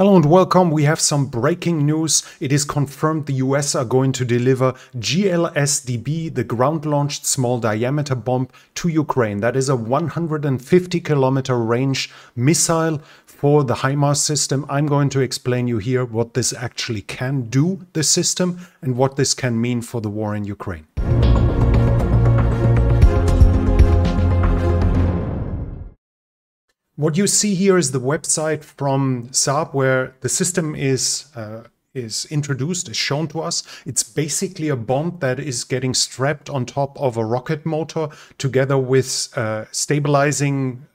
Hello and welcome. We have some breaking news. It is confirmed the US are going to deliver GLSDB, the ground-launched small diameter bomb, to Ukraine. That is a 150-kilometer range missile for the HIMARS system. I'm going to explain you here what this actually can do, this system, and what this can mean for the war in Ukraine. What you see here is the website from Saab where the system is introduced, is shown to us. It's basically a bomb that is getting strapped on top of a rocket motor together with stabilizing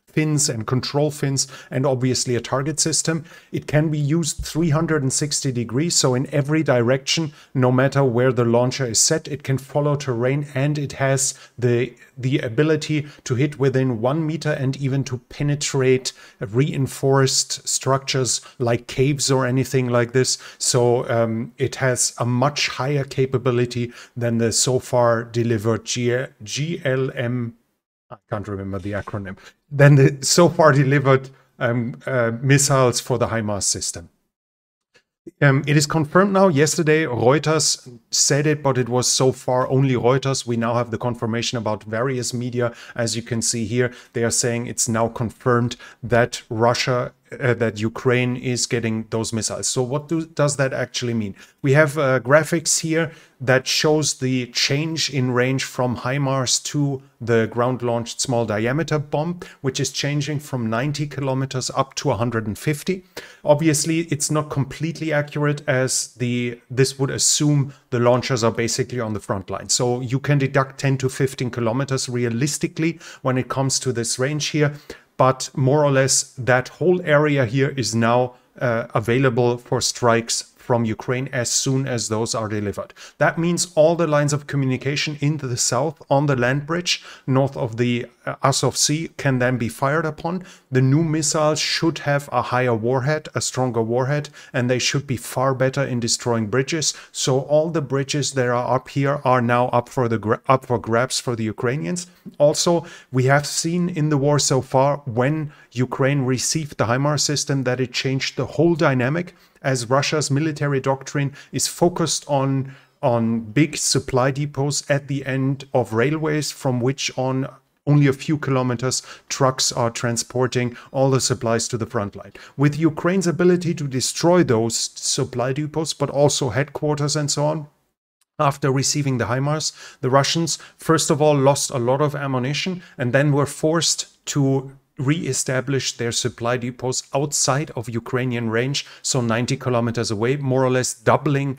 fins and control fins, and obviously a target system. It can be used 360 degrees, so in every direction, no matter where the launcher is set, it can follow terrain, and it has the ability to hit within 1 meter and even to penetrate reinforced structures like caves or anything like this. So it has a much higher capability than the so far delivered GLM. I can't remember the acronym. Than the so far delivered missiles for the HIMARS system. It is confirmed now. Yesterday, Reuters said it, but it was so far only Reuters. We now have the confirmation about various media. As you can see here, they are saying it's now confirmed that that Ukraine is getting those missiles. So what does that actually mean? We have graphics here that shows the change in range from HIMARS to the ground-launched small diameter bomb, which is changing from 90 kilometers up to 150. Obviously, it's not completely accurate, as this would assume the launchers are basically on the front line. So you can deduct 10 to 15 kilometers realistically when it comes to this range here. But more or less, that whole area here is now available for strikes from Ukraine as soon as those are delivered. That means all the lines of communication into the south on the land bridge north of the Azov Sea can then be fired upon. The new missiles should have a higher warhead, a stronger warhead, and they should be far better in destroying bridges. So all the bridges that are up here are now up for grabs for the Ukrainians. Also, we have seen in the war so far, when Ukraine received the HIMARS system, that it changed the whole dynamic, as Russia's military doctrine is focused on big supply depots at the end of railways, from which on only a few kilometers trucks are transporting all the supplies to the front line. With Ukraine's ability to destroy those supply depots, but also headquarters and so on, after receiving the HIMARS, the Russians first of all lost a lot of ammunition and then were forced to re-establish their supply depots outside of Ukrainian range, so 90 kilometers away, more or less doubling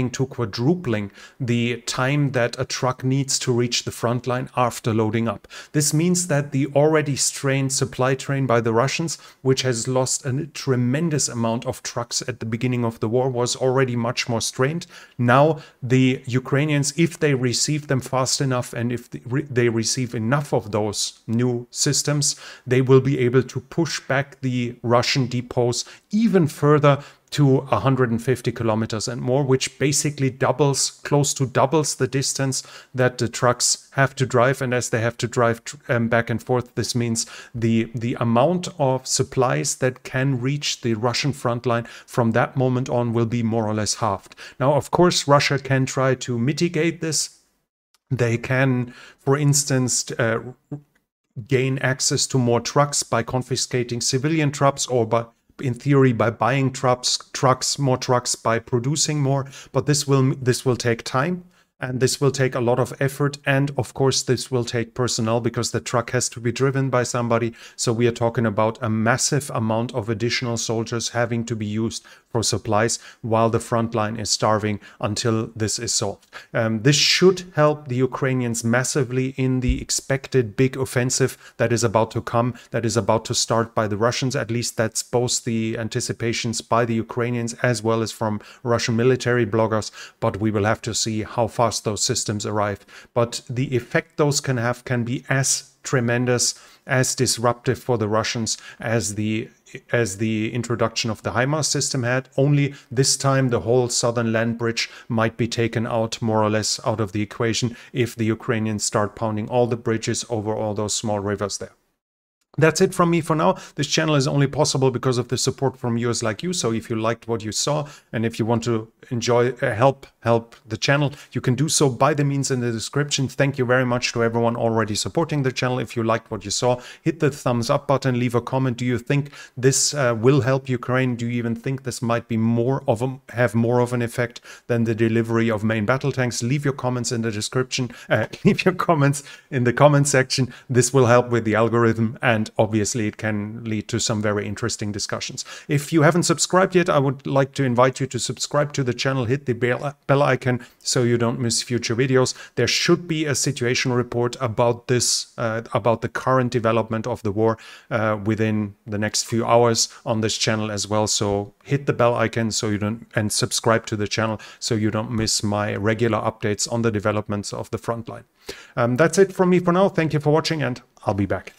to quadrupling the time that a truck needs to reach the front line after loading up. This means that the already strained supply train by the Russians, which has lost a tremendous amount of trucks at the beginning of the war, was already much more strained. Now the Ukrainians, if they receive them fast enough and if they receive enough of those new systems, they will be able to push back the Russian depots even further to 150 kilometers and more, which basically close to doubles the distance that the trucks have to drive. And as they have to drive back and forth, this means the amount of supplies that can reach the Russian front line from that moment on will be more or less halved. Now, of course, Russia can try to mitigate this. They can, for instance, gain access to more trucks by confiscating civilian trucks, or in theory by buying more trucks by producing more. But this will take time, and this will take a lot of effort, and of course this will take personnel, because the truck has to be driven by somebody. So we are talking about a massive amount of additional soldiers having to be used for supplies while the front line is starving until this is solved. This should help the Ukrainians massively in the expected big offensive that is about to come, that is about to start by the Russians. At least that's both the anticipations by the Ukrainians as well as from Russian military bloggers, but we will have to see how fast those systems arrive. But the effect those can have can be as tremendous, as disruptive for the Russians as the introduction of the HIMARS system had. Only this time the whole southern land bridge might be taken out, more or less out of the equation, if the Ukrainians start pounding all the bridges over all those small rivers there. That's it from me for now. This channel is only possible because of the support from viewers like you. So if you liked what you saw and if you want to enjoy help the channel, you can do so by the means in the description. Thank you very much to everyone already supporting the channel. If you liked what you saw, hit the thumbs up button, leave a comment. Do you think this will help Ukraine? Do you even think this might be have more of an effect than the delivery of main battle tanks? Leave your comments in the description. Leave your comments in the comment section. This will help with the algorithm, and obviously it can lead to some very interesting discussions. If you haven't subscribed yet, I would like to invite you to subscribe to the channel, hit the bell icon so you don't miss future videos. There should be a situation report about this, about the current development of the war within the next few hours on this channel as well. So hit the bell icon so you don't, and subscribe to the channel so you don't miss my regular updates on the developments of the front line. That's it from me for now. Thank you for watching, and I'll be back.